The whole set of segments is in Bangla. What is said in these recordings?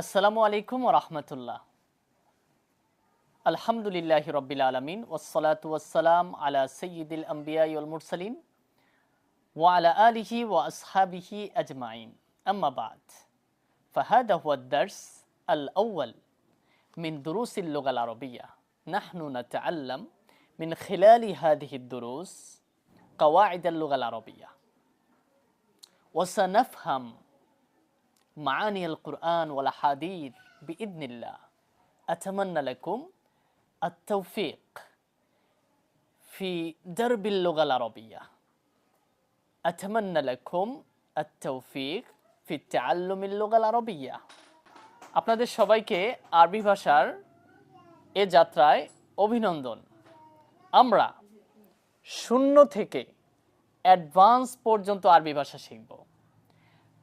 আসসালামু আলাইকুম ওয়া রাহমাতুল্লাহ। আলহামদুলিল্লাহি রাব্বিল আলামিন ওয়াসসালাতু ওয়াসসালাম আলা সাইয়্যিদিল আমবিয়া ওয়াল মুরসালিন ওয়া আলা আলিহি ওয়া আসহাবিহি আজমাইন। আম্মা বা'দ। ফাহাদা হুয়া আদ-দারস আল-আউয়াল মিন দুরুসিল লুগাল আরাবিয়্যা। নাহনু নাতাআল্লাম মিন খিলালি হাযিহি ad-দুরুস قواعد اللغة العربية وسنفهم معاني القرآن والأحاديث بإذن الله. أتمنى لكم التوفيق في درب اللغة العربية. أتمنى لكم التوفيق في تعلم اللغة العربية. আপনাদের সবাইকে আরবি ভাষার এ যাত্রায় অভিনন্দন। আমরা শূন্য থেকে অ্যাডভান্স পর্যন্ত আরবি ভাষা শিখব।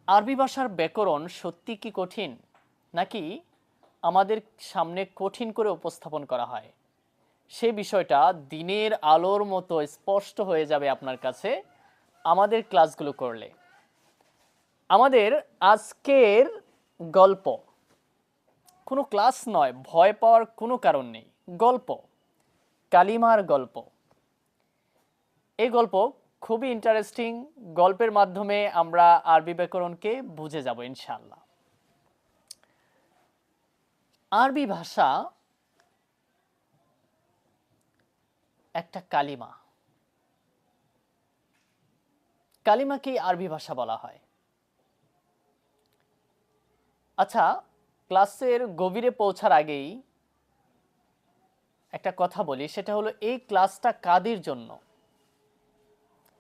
আরবি ভাষার ব্যাকরণ সত্যি কি কঠিন, নাকি আমাদের সামনে কঠিন করে উপস্থাপন করা হয়? সে বিষয়টা দিনের আলোর মতো স্পষ্ট হয়ে যাবে আপনার কাছে আমাদের ক্লাসগুলো করলে। আমাদের আজকের গল্প কোনো ক্লাস নয়, ভয় পাওয়ার কোনো কারণ নেই। গল্প, কালিমার গল্প। এই গল্প খুবই ইন্টারেস্টিং। গল্পের মাধ্যমে আমরা আরবি ব্যাকরণকে বুঝে যাব ইনশাআল্লাহ। আরবি ভাষা একটা কালিমা। কালিমাকেই আরবি ভাষা বলা হয়। আচ্ছা, ক্লাসের গভীরে পৌঁছার আগেই একটা কথা বলি, সেটা হলো এই ক্লাসটা কাদের জন্য?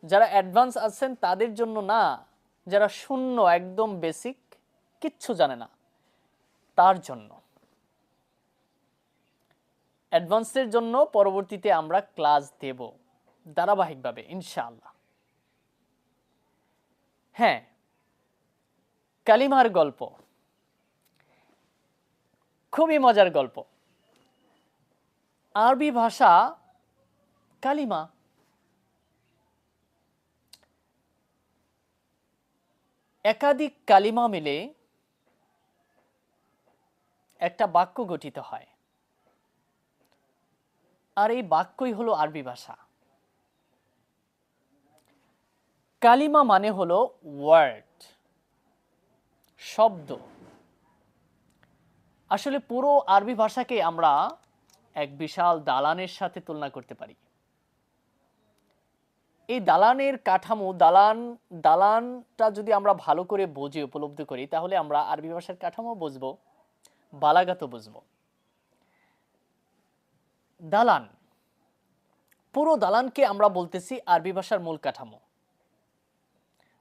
যারা অ্যাডভান্স আছেন তাদের জন্য না, যারা শূন্য একদম বেসিক কিচ্ছু জানে না তার জন্য। অ্যাডভান্সের জন্য পরবর্তীতে আমরা ক্লাস দেব ধারাবাহিকভাবে ইনশাআল্লাহ। হ্যাঁ, কালিমার গল্প খুবই মজার গল্প। আরবি ভাষা কালিমা। একাধিক কালিমা মিলে একটা বাক্য গঠিত হয়, আর এই বাক্যই হলো আরবি ভাষা। কালিমা মানে হলো ওয়ার্ড, শব্দ। আসলে পুরো আরবি ভাষাকে আমরা এক বিশাল দালানের সাথে তুলনা করতে পারি। এই দালানের কাঠামো, দালানটা যদি আমরা ভালো করে বুঝি, উপলব্ধি করি, তাহলে আমরা আরবি ভাষার কাঠামো বুঝবো, বালাগাতও বুঝবো। দালান, পুরো দালানকে আমরা বলতেছি আরবি ভাষার মূল কাঠামো।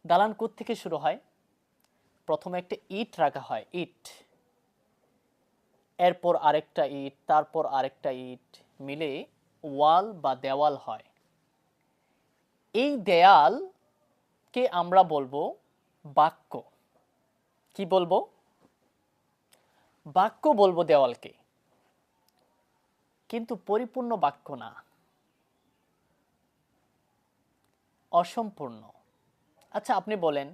দালান কোত্থেকে শুরু হয়? প্রথমে একটা ইট রাখা হয়, ইট, এরপর আরেকটা ইট, তারপর আরেকটা ইট মিলে ওয়াল বা দেওয়াল হয়। এই দেয়ালকে আমরা বলবো বাক্য। কি বলবো? বাক্য বলবো দেওয়ালকে, কিন্তু পরিপূর্ণ বাক্য না, অসম্পূর্ণ। আচ্ছা, আপনি বলেন,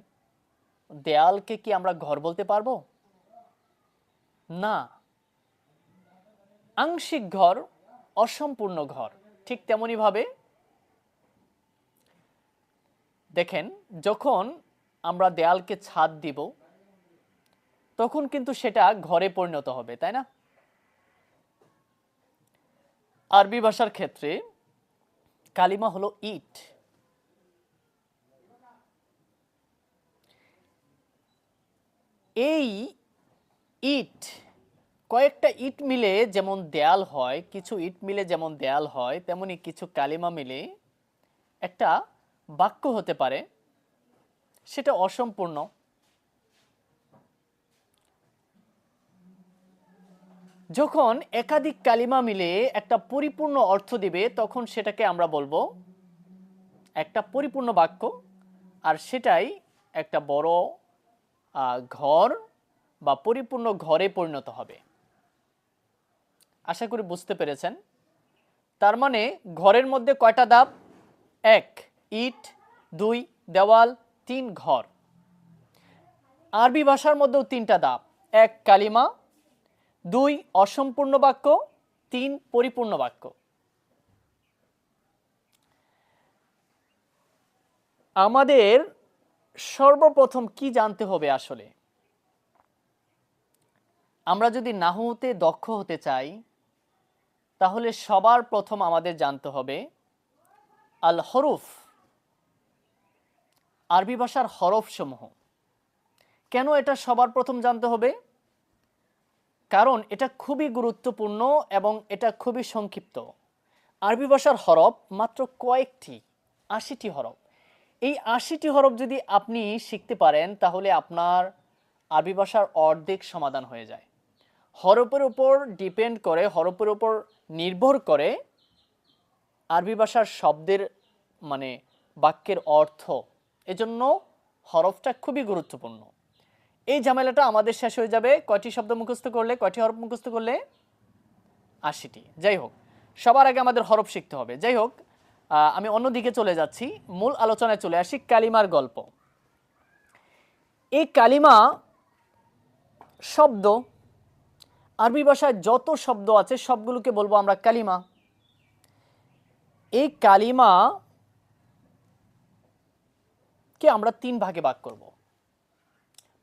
দেয়ালকে কি আমরা ঘর বলতে পারবো? না, আংশিক ঘর, অসম্পূর্ণ ঘর। ঠিক তেমনি ভাবে দেখেন, যখন আমরা দেয়ালকে ছাদ দিব তখন কিন্তু সেটা ঘরে পরিণত হবে, তাই না? আরবি ভাষার ক্ষেত্রে কালিমা হলো ইট। এই ইট, কয়েকটা ইট মিলে যেমন দেয়াল হয়, কিছু ইট মিলে যেমন দেয়াল হয়, তেমনি কিছু কালিমা মিলে একটা বাক্য হতে পারে, সেটা অসম্পূর্ণ। যখন একাধিক কালিমা মিলে একটা পরিপূর্ণ অর্থ দিবে, তখন সেটাকে আমরা বলবো একটা পরিপূর্ণ বাক্য, আর সেটাই একটা বড় ঘর বা পরিপূর্ণ ঘরে পরিণত হবে। আশা করি বুঝতে পেরেছেন। তার মানে ঘরের মধ্যে কয়টা ধাপ? 1 ইট, 2 দেওয়াল, 3 ঘর। আরবি ভাষার মধ্যেও 3টা ধাপ, এক কালিমা, দুই অসম্পূর্ণ বাক্য, তিন পরিপূর্ণ বাক্য। আমাদের সর্বপ্রথম কি জানতে হবে আসলে? আমরা যদি নাহউতে দক্ষ হতে চাই তাহলে সবার প্রথম আমাদের জানতে হবে আল হরুফ, আরবি ভাষার হরফ সমূহ। কেন এটা সবার প্রথম জানতে হবে? কারণ এটা খুবই গুরুত্বপূর্ণ এবং এটা খুবই সংক্ষিপ্ত। আরবি ভাষার হরফ মাত্র কয়েকটি, ৮০টি হরফ। এই ৮০টি হরফ যদি আপনি শিখতে পারেন তাহলে আপনার আরবি ভাষার অর্ধেক সমাধান হয়ে যায়। হরফের উপর ডিপেন্ড করে, হরফের উপর নির্ভর করে আরবি ভাষার শব্দের মানে বাক্যের অর্থ। এজন্য হরফটা খুবই গুরুত্বপূর্ণ। এই ঝামেলাটা আমাদের শেষ হয়ে যাবে কয়টি শব্দ মুখস্থ করলে, কয়টি হরফ মুখস্থ করলে? ৮০টি। যাই হোক, সবার আগে আমাদের হরফ শিখতে হবে। যাই হোক, আমি অন্যদিকে চলে যাচ্ছি, মূল আলোচনায় চলে আসি। কালিমার গল্প। এই কালিমা শব্দ, আরবি ভাষায় যত শব্দ আছে সবগুলোকে বলবো আমরা কালিমা। এই কালিমা কে আমরা তিন ভাগে ভাগ করব।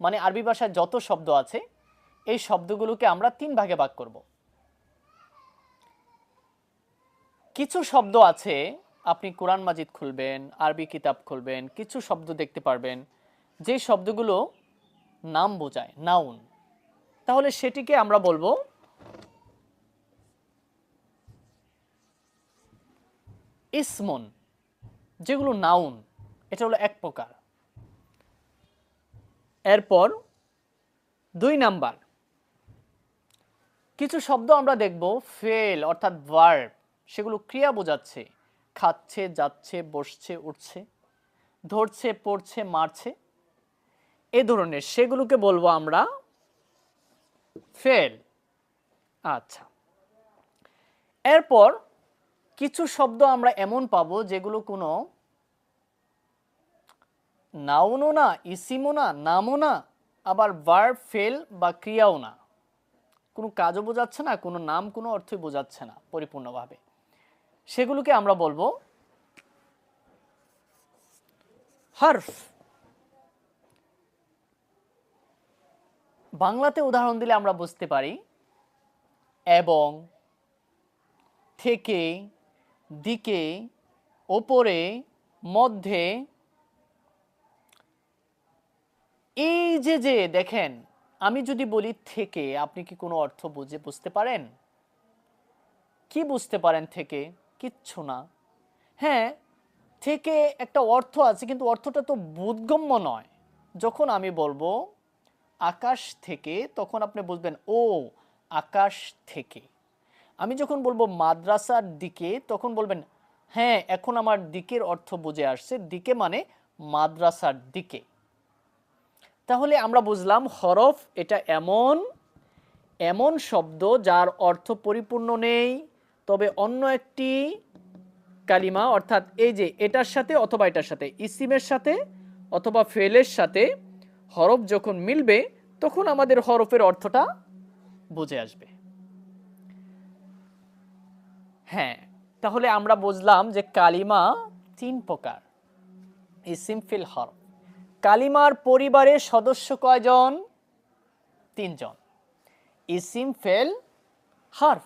মানে আরবি ভাষায় যত শব্দ আছে এই শব্দগুলোকে আমরা তিন ভাগে ভাগ করব। কিছু শব্দ আছে, আপনি কোরআন মাজিদ খুলবেন, আরবি কিতাব খুলবেন, কিছু শব্দ দেখতে পারবেন যে শব্দগুলো নাম বোঝায়, নাউন। তাহলে সেটিকে আমরা বলবো ইসমুন, যেগুলো নাউন। এটা হলো এক প্রকার। এরপর ২ নাম্বার, কিছু শব্দ আমরা দেখব ফেল অর্থাৎ ভার্ব, সেগুলো ক্রিয়া বোঝাচ্ছে, খাচ্ছে, যাচ্ছে, বসছে, উঠছে, ধরছে, পড়ছে, মারছে, এ ধরনের, সেগুলোকে বলবো আমরা ফেল। আচ্ছা, এরপর কিছু শব্দ আমরা এমন পাবো যেগুলো কোনো নাউনও না, ইসিমও না, নামও না, আবার ভার্ব, ফেল বা ক্রিয়াও না, কোনো কাজও বোঝাচ্ছে না, কোনো নাম, কোনো অর্থই বোঝাচ্ছে না পরিপূর্ণভাবে। সেগুলোকে আমরা বলবো হরফ। বাংলাতে উদাহরণ দিলে আমরা বুঝতে পারি এবং, থেকে, দিকে, ওপরে, মধ্যে। এই যে যে দেখেন, আমি যদি বলি থেকে, আপনি কি কোনো অর্থ বুঝতে পারেন? কি বুঝতে পারেন থেকে? কিচ্ছু না। হ্যাঁ, থেকে একটা অর্থ আছে, কিন্তু অর্থটা তো বোধগম্য নয়। যখন আমি বলবো আকাশ থেকে, তখন আপনি বুঝবেন ও আকাশ থেকে। আমি যখন বলবো মাদ্রাসার দিকে, তখন বলবেন হ্যাঁ, এখন আমার দিকের অর্থ বুঝে আসছে, দিকে মানে মাদ্রাসার দিকে। তাহলে আমরা বুঝলাম হরফ এটা এমন এমন শব্দ যার অর্থ পরিপূর্ণ নেই, তবে অন্য একটি কালিমা অর্থাৎ এই যে এটার সাথে অথবা এটার সাথে, ইসিমের সাথে অথবা ফেলের সাথে হরফ যখন মিলবে তখন আমাদের হরফের অর্থটা বুঝে আসবে। হ্যাঁ, তাহলে আমরা বুঝলাম যে কালিমা তিন প্রকার, ইসিম, ফিল, হরফ। কালিমার পরিবারের সদস্য কয়জন? তিনজন, ইসিম, ফেল, হরফ।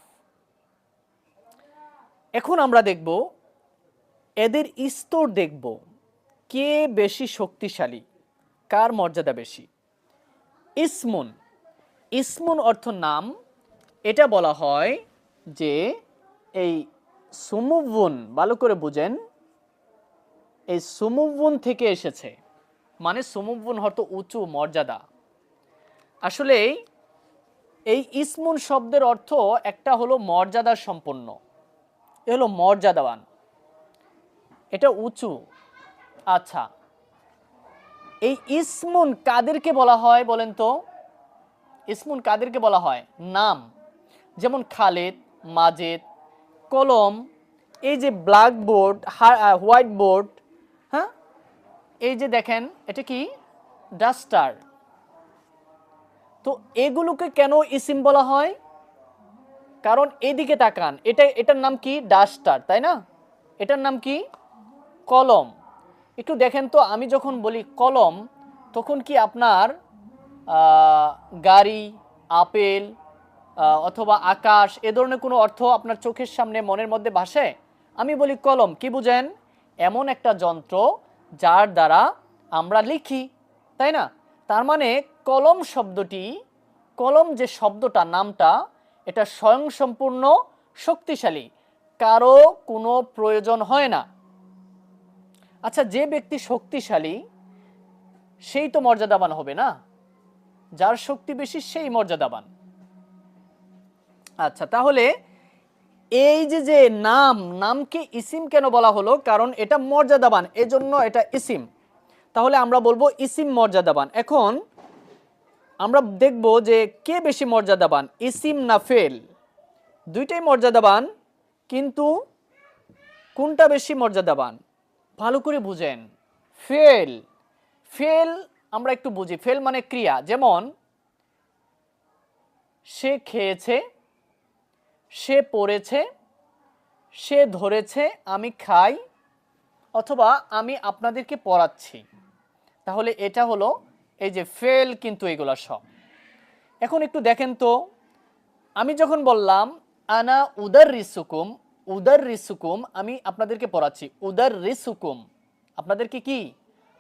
এখন আমরা দেখব এদের স্তর, দেখব কে বেশি শক্তিশালী, কার মর্যাদা বেশি। ইসমুন, ইসমুন অর্থ নাম। এটা বলা হয় যে এই সুমুবুন, ভালো করে বুঝেন, এই সুমুবুন থেকে এসেছে। মানে সুমুবুন অর্থ উঁচু, মর্যাদা। আসলে এই ইসমুন শব্দের অর্থ একটা হলো মর্যাদা সম্পন্ন, এ হলো মর্যাদাবান, এটা উঁচু। আচ্ছা, এই ইসমুন কাদেরকে বলা হয় বলেন তো? ইসমুন কাদেরকে বলা হয়? নাম, যেমন খালেদ, মাজেদ, কলম, এই যে ব্ল্যাকবোর্ড, হোয়াইট বোর্ড, হ্যাঁ, এই যে দেখেন এটা কি ডাস্টার। তো এগুলোকে কেন ইসিম বলা হয়? কারণ এদিকে তাকান, এটার নাম কি? ডাস্টার, তাই না? এটার নাম কি? কলম। একটু দেখেন তো, আমি যখন বলি কলম তখন কি আপনার গাড়ি, আপেল অথবা আকাশ এ ধরনের কোনো অর্থ আপনার চোখের সামনে মনের মধ্যে ভাসে? আমি বলি কলম, কি বুঝেন? এমন একটা যন্ত্র যার দ্বারা আমরা লিখি, তাই না? তার মানে কলম শব্দটি, কলম যে শব্দটা, নামটা, এটা স্বয়ংসম্পূর্ণ, শক্তিশালী, কারো কোনো প্রয়োজন হয় না। আচ্ছা, যে ব্যক্তি শক্তিশালী সেই তো মর্যাদাবান হবে না? যার শক্তি বেশি সেই মর্যাদাবান। আচ্ছা, তাহলে এই যে নামকে ইসিম কেন বলা হলো? কারণ এটা মর্যাদাবান, এজন্য এটা ইসিম। তাহলে আমরা বলবো ইসিম মর্যাদাবান। এখন আমরা দেখব যে কে বেশি মর্যাদাবান, ইসিম না ফেল? দুইটাই মর্যাদাবান, কিন্তু কোনটা বেশি মর্যাদাবান? ভালো করে বুঝেন। ফেল, ফেল আমরা একটু বুঝি। ফেল মানে ক্রিয়া। যেমন সে খেয়েছে, সে পড়েছে, সে ধরেছে, আমি খাই, অথবা আমি আপনাদেরকে পড়াচ্ছি। তাহলে এটা হলো এই যে ফেল, কিন্তু এগুলা সব। এখন একটু দেখেন তো, আমি যখন বললাম আনা উদার রিসুকুম, উদার রিসুকুম, আমি আপনাদেরকে পড়াচ্ছি, উদার রিসুকুম, আপনাদেরকে কি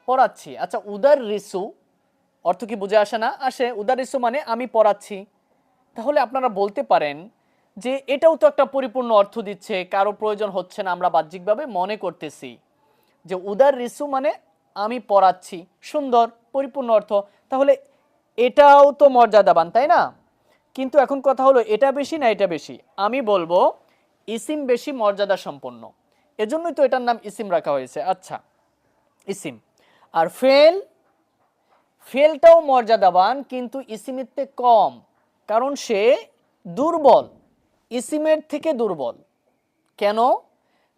পড়াচ্ছি। আচ্ছা, উদার রিসু অর্থ কি বুঝে আসে না? আসে। উদার রিসু মানে আমি পড়াচ্ছি। তাহলে আপনারা বলতে পারেন যে এটাও তো একটা পরিপূর্ণ অর্থ দিচ্ছে, কারো প্রয়োজন হচ্ছে না, আমরা বাহ্যিকভাবে মনে করতেছি যে উদার রিসু মানে আমি পড়াচ্ছি, সুন্দর, পরিপূর্ণ অর্থ। তাহলে এটাও তো মর্যাদাবান, তাই না? কিন্তু এখন কথা হলো, এটা বেশি না এটা বেশি? আমি বলবো ইসিম বেশি মর্যাদা সম্পন্ন, এজন্যই তো এটার নাম ইসিম রাখা হয়েছে। আচ্ছা, ইসিম। আর ফেল, ফেলটাও মর্যাদাবান, কিন্তু ইসিমের থেকে কম, কারণ সে দুর্বল, ইসিমের থেকে দুর্বল। কেন?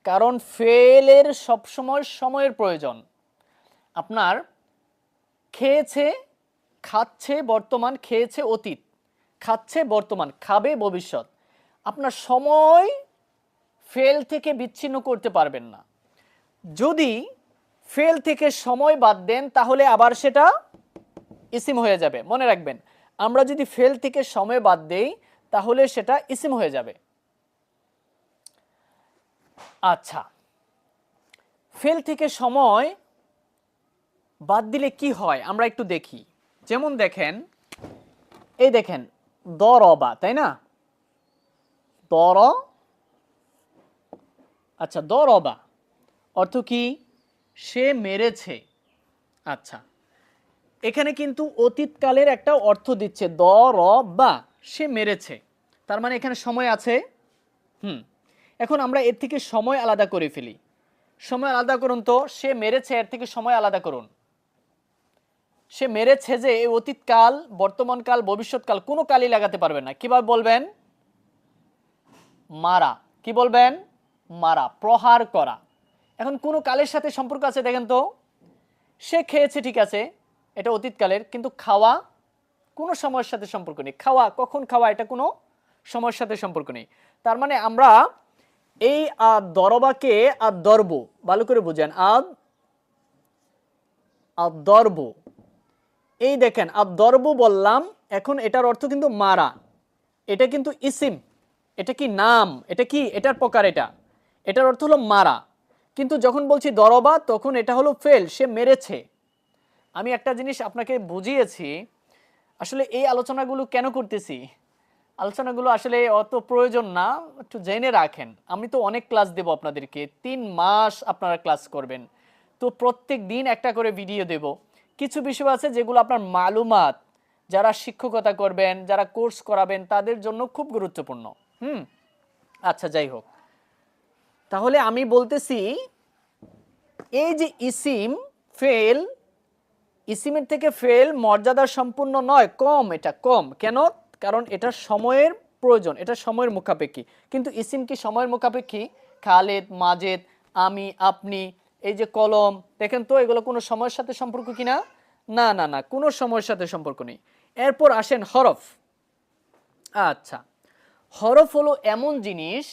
কারণ ফেলের সবসময় সময়ের প্রয়োজন। আপনার খেয়েছে, খাচ্ছে বর্তমান, খেয়েছে অতীত, খাচ্ছে বর্তমান, খাবে ভবিষ্যৎ। আপনার সময় ফেল থেকে বিচ্ছিন্ন করতে পারবেন না। যদি ফেল থেকে সময় বাদ দেন তাহলে আবার সেটা ইসিম হয়ে যাবে। মনে রাখবেন, আমরা যদি ফেল থেকে সময় বাদ দেই তাহলে সেটা ইসিম হয়ে যাবে। আচ্ছা, ফেল থেকে সময় বাদ দিলে কি হয় আমরা একটু দেখি। যেমন দেখেন, এই দেখেন দরবা, তাই না? দর, আচ্ছা, দরবা অর্থ কি? সে মেরেছে। আচ্ছা, এখানে কিন্তু অতীতকালের একটা অর্থ দিচ্ছে, দরবা, সে মেরেছে, তার মানে এখানে সময় আছে। এখন আমরা এর থেকে সময় আলাদা করে ফেলি। সময় আলাদা করুন তো, সে মেরেছে এর থেকে সময় আলাদা করুন। সে মেরেছে যে এই অতীতকাল, বর্তমানকাল, ভবিষ্যৎকাল, কোনো কালই লাগাতে পারবেন না। কিভাবে বলবেন? মারা। কি বলবেন? মারা, প্রহার করা। এখন কোন কালের সাথে সম্পর্ক আছে দেখেন তো? সে খেয়েছে, ঠিক আছে, এটা অতীতকালের, কিন্তু খাওয়া কোনো সময়ের সাথে সম্পর্ক নেই। খাওয়া, কখন খাওয়া, এটা কোনো সময়ের সাথে সম্পর্ক নেই। তার মানে আমরা এই দরবাকে দর্ব, ভালো করে বুঝেন, দর্ব, এই দেখেন দর্ব বললাম, এখন এটার অর্থ কিন্তু মারা, এটা কিন্তু ইসিম, এটা কি নাম, এটা কি এটার প্রকার, এটার অর্থ হলো মারা। কিন্তু যখন বলছি দরবা তখন এটা হলো ফেল, সে মেরেছে। আমি একটা জিনিস আপনাকে বুঝিয়েছি, আসলে এই আলোচনাগুলো কেন করতেছি, আলোচনাগুলো আসলে অত প্রয়োজন না, একটু জেনে রাখেন। আমি তো অনেক ক্লাস দেব আপনাদেরকে, 3 মাস আপনারা ক্লাস করবেন, তো প্রত্যেক দিন একটা করে ভিডিও দেব। কিছু বিষয় আছে যেগুলো আপনার মালুমাত, যারা শিক্ষকতা করবেন, যারা কোর্স করাবেন, তাদের জন্য খুব গুরুত্বপূর্ণ। আচ্ছা, যাই হোক, তাহলে আমি বলতেছি এই যে ইসিম, ফেল, ইসিমের থেকে ফেল মর্যাদা সম্পূর্ণ নয়, কম, এটা কম। কেন? কারণ এটা সময়ের প্রয়োজন, এটা সময়ের মুখাপেক্ষী। কিন্তু ইসিম কি সময়ের মুখাপেক্ষী? খালেদ, মাজেদ, আমি, আপনি, এই যে কলম, দেখেন তো এগুলো কোনো সময়ের সাথে সম্পর্ক কিনা? না না না, কোনো সময়ের সাথে সম্পর্ক নেই। এরপর আসেন হরফ। আচ্ছা, হরফ হলো এমন জিনিস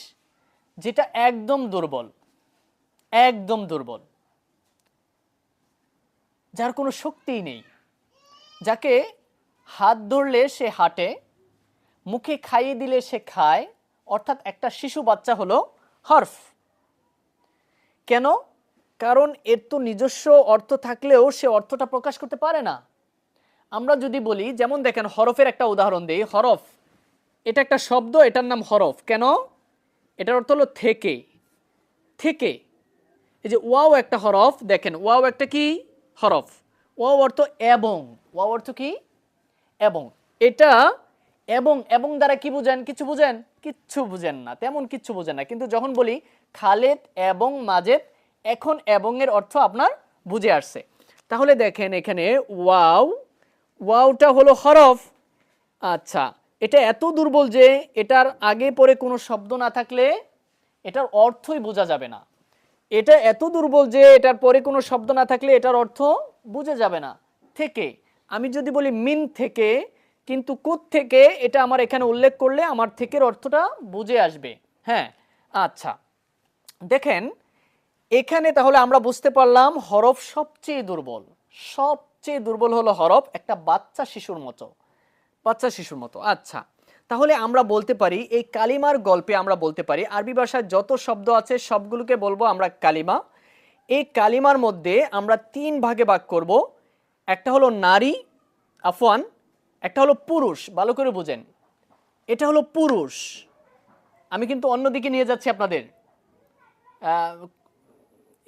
যেটা একদম দুর্বল, একদম দুর্বল, যার কোনো শক্তিই নেই, যাকে হাত ধরলে সে হাঁটে, মুখে খাইয়ে দিলে সে খায়, অর্থাৎ একটা শিশু বাচ্চা হলো হরফ। কেন? কারণ এর তো নিজস্ব অর্থ থাকলেও সে অর্থটা প্রকাশ করতে পারে না। আমরা যদি বলি, যেমন দেখেন হরফের একটা উদাহরণ দিই। হরফ এটা একটা শব্দ, এটার নাম হরফ। কেন? এটার অর্থ হলো থেকে, থেকে। এই যে ওয়াও একটা হরফ, দেখেন ওয়াও একটা কি হরফ। ওয়াও অর্থ এবং, ওয়াও অর্থ কি এবং। এটা এবং, এবং দ্বারা কি বুঝেন? কিছু বুঝেন? কিচ্ছু বুঝেন না, তেমন কিচ্ছু বুঝেন না। কিন্তু যখন বলি খালেদ এবং মাজেদ, এখন এবং এর অর্থ আপনার বুঝে আসছে। তাহলে দেখেন এখানে ওয়াও, ওয়াওটা হলো হরফ। আচ্ছা, এটা এত দুর্বল যে এটার আগে পরে কোনো শব্দ না থাকলে এটার অর্থই বোঝা যাবে না। এটা এত দুর্বল যে এটার পরে কোনো শব্দ না থাকলে এটার অর্থ বুঝে যাবে না। থেকে, আমি যদি বলি মিন থেকে, কিন্তু কোথ থেকে এটা আমার এখানে উল্লেখ করলে আমার থেকের অর্থটা বুঝে আসবে। হ্যাঁ, আচ্ছা দেখেন এখানে তাহলে আমরা বুঝতে পারলাম হরফ সবচেয়ে দুর্বল। সবচেয়ে দুর্বল হলো হরফ, একটা বাচ্চা শিশুর মতো, বাচ্চা শিশুর মতো। আচ্ছা, তাহলে আমরা বলতে পারি এই কালিমার গল্পে আমরা বলতে পারি আরবি ভাষায় যত শব্দ আছে সবগুলোকে বলবো আমরা কালিমা। এই কালিমার মধ্যে আমরা 3 ভাগে ভাগ করব। একটা হলো নারী, আফওয়ান, একটা হলো পুরুষ। ভালো করে বুঝেন, এটা হলো পুরুষ। আমি কিন্তু অন্যদিকে নিয়ে যাচ্ছি আপনাদের,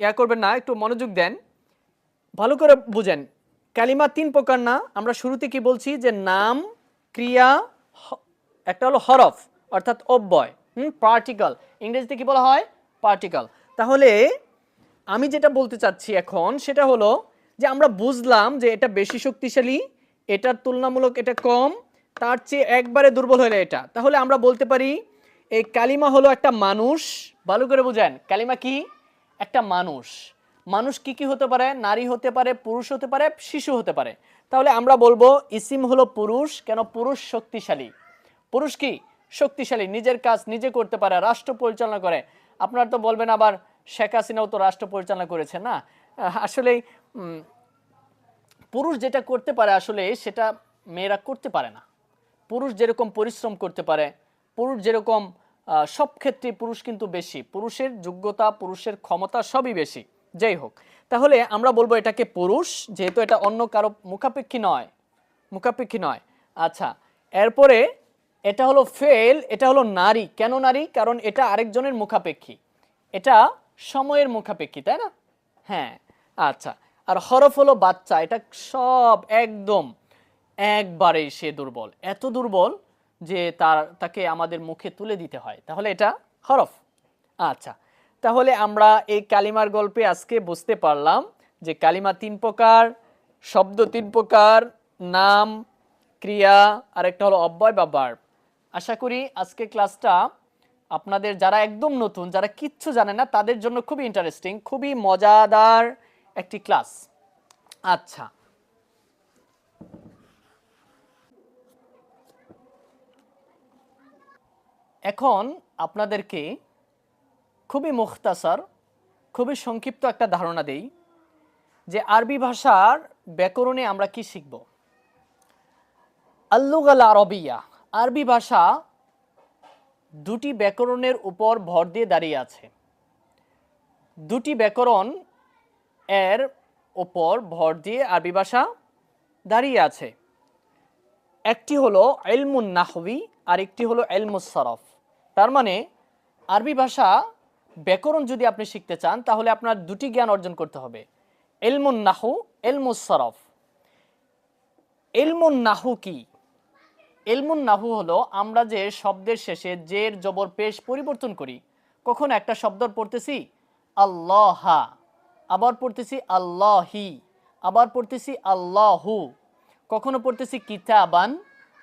ইয়া করবেন না, একটু মনোযোগ দেন, ভালো করে বুঝেন। কালিমা 3 প্রকার না? আমরা শুরুতে কি বলছি যে নাম, ক্রিয়া, একটা হলো হরফ অর্থাৎ অব্যয়, পার্টিকল। ইংরেজিতে কি বলা হয়? পার্টিকল। তাহলে আমি যেটা বলতে চাচ্ছি এখন সেটা হলো যে আমরা বুঝলাম যে এটা বেশি শক্তিশালী, এটার তুলনামূলক এটা কম, তার চেয়ে একবারে দুর্বল হলে এটা। তাহলে আমরা বলতে পারি এই কালিমা হলো একটা মানুষ। ভালো করে বুঝেন, কালিমা কি? একটা মানুষ। মানুষ কি কি হতে পারে? নারী হতে পারে, পুরুষ হতে পারে, শিশু হতে পারে। তাহলে আমরা বলবো ইসিম হলো পুরুষ। কেন? পুরুষ শক্তিশালী। পুরুষ কি? শক্তিশালী, নিজের কাজ নিজে করতে পারে, রাষ্ট্র পরিচালনা করে। আপনারা তো বলবেন আবার শেখ হাসিনাও তো রাষ্ট্র পরিচালনা করেছে না। আসলে পুরুষ যেটা করতে পারে আসলে সেটা মেয়েরা করতে পারে না। পুরুষ যেরকম পরিশ্রম করতে পারে, পুরুষ যেরকম সব ক্ষেত্রে পুরুষ কিন্তু বেশি, পুরুষের যোগ্যতা, পুরুষের ক্ষমতা সবই বেশি। যাই হোক, তাহলে আমরা বলবো এটাকে পুরুষ, যেহেতু এটা অন্য কারো মুখাপেক্ষী নয়, মুখাপেক্ষী নয়। আচ্ছা, এরপরে এটা হলো ফেল, এটা হলো নারী। কেন নারী? কারণ এটা আরেকজনের মুখাপেক্ষী, এটা সময়ের মুখাপেক্ষী, তাই না? হ্যাঁ, আচ্ছা। আর হরফ হলো বাচ্চা, এটা সব একদম একবারেই সে দুর্বল, এত দুর্বল যে তাকে আমাদের মুখে তুলে দিতে হয়। তাহলে এটা হরফ। আচ্ছা, তাহলে আমরা এই কালিমার গল্পে আজকে বুঝতে পারলাম যে কালিমা 3 প্রকার, শব্দ 3 প্রকার, নাম, ক্রিয়া, আর একটা হলো অব্যয় বা ভার্ব। আশা করি আজকে ক্লাসটা আপনাদের যারা একদম নতুন, যারা কিচ্ছু জানে না, তাদের জন্য খুবই ইন্টারেস্টিং, খুবই মজাদার একটি ক্লাস। আচ্ছা, এখন আপনাদেরকে খুবই মুখতাসার, খুবই সংক্ষিপ্ত একটা ধারণা দেই যে আরবি ভাষার ব্যাকরণে আমরা কি শিখব। আল-লুগাল আরবিয়া, আরবি ভাষা দুটি ব্যাকরণের উপর ভর দিয়ে দাঁড়িয়ে আছে। দুটি ব্যাকরণ এর উপর ভর দিয়ে আরবি ভাষা দাঁড়িয়ে আছে। একটি হলো ইলমুন নাহবি আর একটি হলো ইলমুস সরফ। তার মানে আরবি ভাষা ব্যাকরণ যদি আপনি শিখতে চান তাহলে আপনার দুটি জ্ঞান অর্জন করতে হবে, ইলমুন নাহু, ইলমুস সরফ। ইলমুন নাহু কি? ইলমুন নাহু হলো আমরা যে শব্দের শেষে জের জবর পেশ পরিবর্তন করি। কখন একটা শব্দ পড়তেছি আল্লাহা, আবার পড়তেছি আল্লাহি, আবার পড়তেছি আল্লাহু, কখনো পড়তেছি কিতাবান,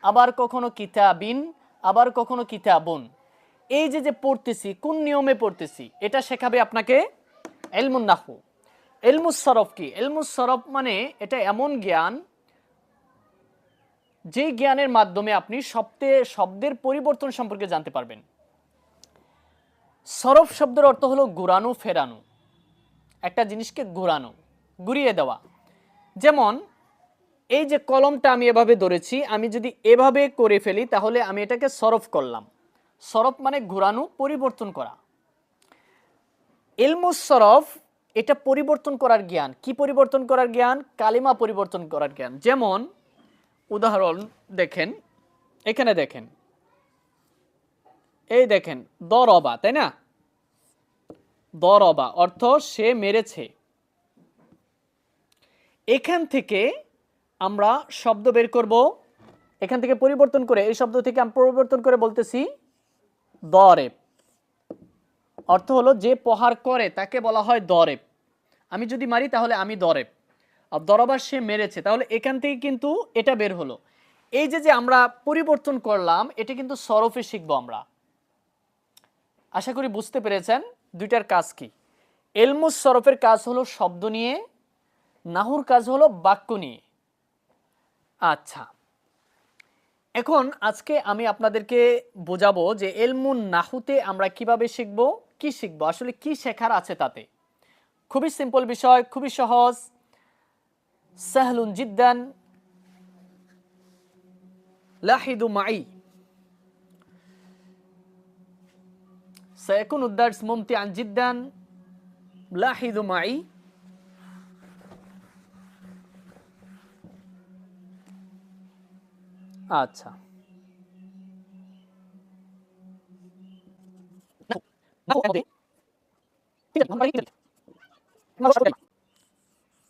আবার কখনো কিতাবিন, আবার কখনো কিতাবুন। এই যে যে পড়তেছি, কোন নিয়মে পড়তেছি, এটা শেখাবে আপনাকে ইলমুন নাহু। ইলমুস সরফ কি? ইলমুস সরফ মানে এটা এমন জ্ঞান যে জ্ঞানের মাধ্যমে আপনি শব্দের পরিবর্তন সম্পর্কে জানতে পারবেন। সরফ শব্দের অর্থ হলো ঘুরানো, ফেরানো, একটা জিনিসকে ঘুরানো, ঘুরিয়ে দেওয়া। যেমন এই যে কলমটা আমি এভাবে ধরেছি, আমি যদি এভাবে করে ফেলি তাহলে আমি এটাকে সরফ করলাম। সরফ মানে ঘুরানো, পরিবর্তন করা। ইলমুস সরফ এটা পরিবর্তন করার জ্ঞান। কি পরিবর্তন করার জ্ঞান? কালিমা পরিবর্তন করার জ্ঞান। যেমন উদাহরণ দেখেন, এখানে দেখেন, এই দেখেন দরবা, তাই না? দরবা অর্থ সে মেরেছে। এখান থেকে আমরা শব্দ বের করব, এখান থেকে পরিবর্তন করে, এই শব্দ থেকে আমি পরিবর্তন করে বলতেছি দরেব। অর্থ হলো যে প্রহার করে তাকে বলা হয় দরেব। আমি যদি মারি তাহলে আমি দরেব, আর দরবার সে মেরেছে, তাহলে এখান থেকে কিন্তু এটা বের হলো। এই যে আমরা পরিবর্তন করলাম, এটা কিন্তু সরফে শিখবো আমরা। আশা করি বুঝতে পেরেছেন দুইটার কাজ কি। ইলমুস সরফের কাজ হলো শব্দ নিয়ে, নাহুর কাজ হলো বাক্য নিয়ে। আচ্ছা, এখন আজকে আমি আপনাদেরকে বোঝাবো যে ইলমুন নাহুতে আমরা কিভাবে শিখব, কি শিখবো, আসলে কি শেখার আছে তাতে। খুবই সিম্পল বিষয়, খুবই সহজ। সাহলুন জিদ্দান, লাহিদু মাই, سيكون الدرس ممتعا جدا، لاحظوا معي. আচ্ছা,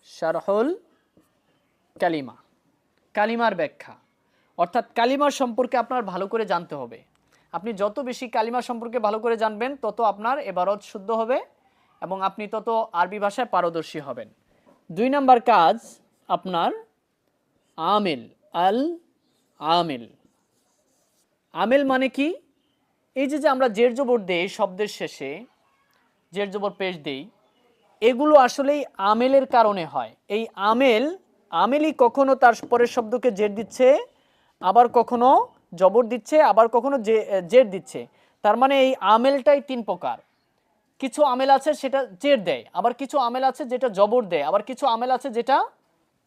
শারহুল কালিমা, কালিমার ব্যাখ্যা, অর্থাৎ কালিমার সম্পর্কে আপনার ভালো করে জানতে হবে। আপনি যত বেশি কালিমা সম্পর্কে ভালো করে জানবেন, তত আপনার ইবারত শুদ্ধ হবে এবং আপনি তত আরবি ভাষায় পারদর্শী হবেন। 2 নাম্বার কাজ আপনার আমিল। আল আমিল, আমিল মানে কি? এই যে আমরা জের জবর দেই শব্দের শেষে, জের জবর পেশ দেই, এগুলো আসলেই আমেলের কারণে হয়। এই আমেলই কখনো তার পরের শব্দকে জের দিচ্ছে, আবার কখনো জবর দিচ্ছে, আবার কখনো জের দিচ্ছে। তার মানে এই আমেলটাই 3 প্রকার। কিছু আমেল আছে সেটা জের দেয়, আবার কিছু আমেল আছে যেটা জবর দেয়, আবার কিছু আমেল আছে যেটা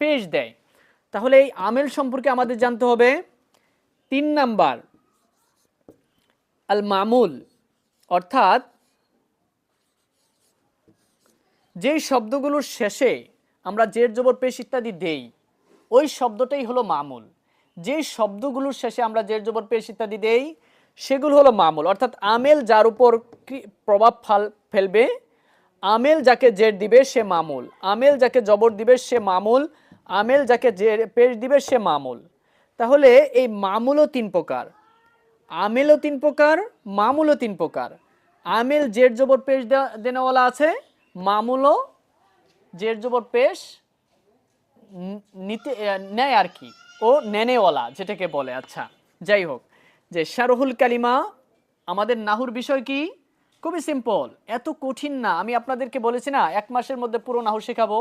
পেশ দেয়। তাহলে এই আমেল সম্পর্কে আমাদের জানতে হবে। 3 নাম্বার আল মামুল, অর্থাৎ যেই শব্দগুলোর শেষে আমরা জের জবর পেশ ইত্যাদি দেই, ওই শব্দটাই হলো মামুল। যেই শব্দগুলোর শেষে আমরা জের জবর পেশ ইত্যাদি দেই, সেগুলো হলো মামুল। অর্থাৎ আমেল যার উপর প্রভাব ফেলবে, আমেল যাকে জের দিবে সে মামুল, আমেল যাকে জবর দিবে সে মামুল, আমেল যাকে জের পেশ দিবে সে মামুল। তাহলে এই মামুলও 3 প্রকার, আমেলও 3 প্রকার, মামুলও 3 প্রকার। আমেল জের জবর পেশ দেনেওয়ালা আছে, মামুলও জের জবর পেশ নিতে নেয় আর কি, ও নেনেওয়ালা যেটাকে বলে। আচ্ছা, যাই হোক, যে শারহুল কালিমা আমাদের নাহুর বিষয় কি? খুবই সিম্পল, এত কঠিন না। আমি আপনাদেরকে বলেছি না 1 মাসের মধ্যে পুরো নাহু শেখাবো।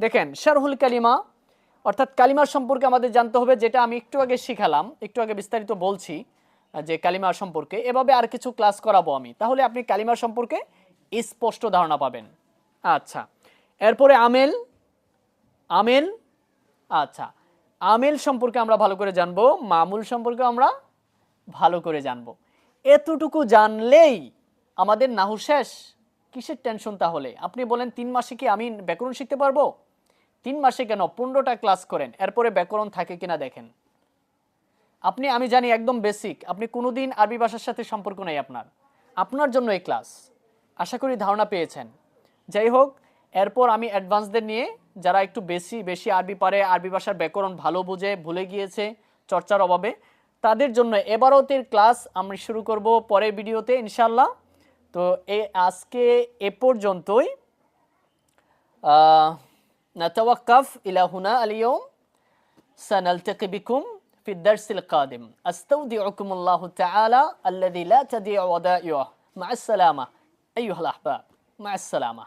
দেখেন, শারহুল কালিমা অর্থাৎ কালিমার সম্পর্কে আমাদের জানতে হবে, যেটা আমি একটু আগে শিখালাম, একটু আগে বিস্তারিত বলছি যে কালিমার সম্পর্কে। এভাবে আর কিছু ক্লাস করাবো আমি, তাহলে আপনি কালিমার সম্পর্কে স্পষ্ট ধারণা পাবেন। আচ্ছা, এরপরে আমেল। আমেল, আচ্ছা, আমেল সম্পর্কে আমরা ভালো করে জানবো, মামুল সম্পর্কে আমরা ভালো করে জানবো। এতটুকু জানলেই আমাদের নাহু শেষ। কিসের টেনশন তাহলে? আপনি বলেন 3 মাসে কি আমি ব্যাকরণ শিখতে পারবো? 3 মাসে কেন, 15টা ক্লাস করেন, এরপরে ব্যাকরণ থাকে কিনা দেখেন। আমি জানি একদম বেসিক, আপনি কোনোদিন আরবি ভাষার সাথে সম্পর্ক নেই আপনার জন্য এই ক্লাস। আশা করি ধারণা পেয়েছেন। যাই হোক, এরপর আমি অ্যাডভান্সদের নিয়ে, যারা একটু বেশি আরবি পারে, আরবি ভাষার ব্যাকরণ ভালো বুঝে, ভুলে গিয়েছে চর্চার অভাবে, তাদের জন্য এবারতের ক্লাস আমি শুরু করব পরের ভিডিওতে ইনশাআল্লাহ। তো আজকে এ পর্যন্তই। نتوقف إلى هنا اليوم، سنلتقي بكم في الدرس القادم. أستودعكم الله تعالى الذي لا تضيع ودائعه. مع السلامة أيها الأحباب، مع السلامة.